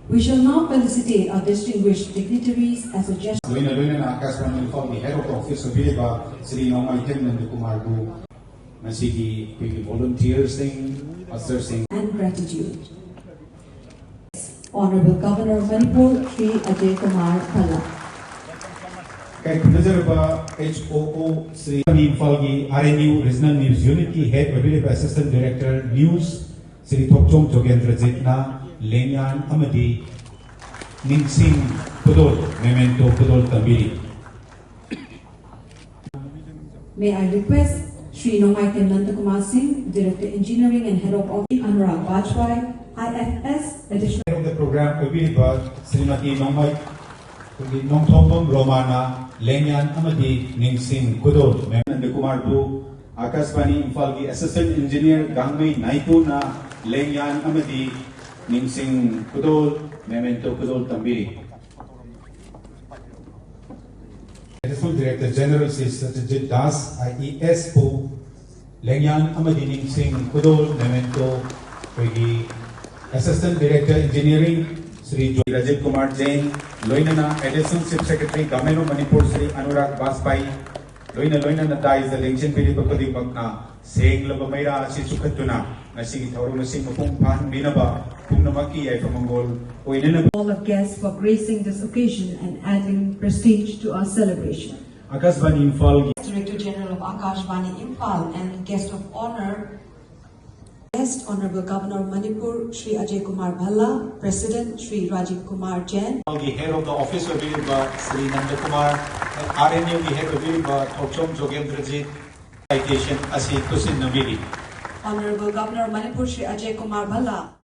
We shall now felicitate our distinguished dignitaries as a gesture Head of the Office of Sri volunteers and gratitude. Honorable Governor of Manipur, Sri Ajay Kumar Bhalla. HOO Sri Imphal RNU Regional News Unit Head Assistant Director News Sri Thokchong Jogendra na Lenyan Amadi Ningsing Pudol Memento Pudol Tambiri. May I request Sri Nongmai Nanda Singh, Director Engineering and Head of Office, Anurag Bajpai, IFS, additional Head of the program, Srimati Nongmai Nongthobam Romana, Lenyan Amadi Ningsing Kudol, Nanda Kumar Bu, Kashvani Imphal Assistant Engineer Gangmei Naitu na Lenyan Amadi Ningsing Kudol, Memento Kudol Tambiri. Additional Director General Satyajit Das, IES Po, Lenyan Amadi Ningsing Kudol, Memento Pegi. Assistant Director Engineering Sri Rajit Kumar Jain, Loinana Additional Chief Secretary Government of Manipur Sri Anurag Bajpai, Loinana Dai is the Legion Pilipakadi Bakna, saying Labamaira Sisukatuna, Nasi Thouram Sing Pan Binaba, Punamaki from Mongol, all of guests for gracing this occasion and adding prestige to our celebration. Kashvani Imphal, Director General of Kashvani Imphal and guest of honor, Guest Honorable Governor of Manipur, Sri Ajay Kumar Bhalla, President Sri Rajiv Kumar Jain. The Head of the Office of Sri Nanda Kumar, RNU, the Head of Thokchong Jogendra citation Asi Kusin Navidi. Honorable Governor of Manipur, Sri Ajay Kumar Bhalla.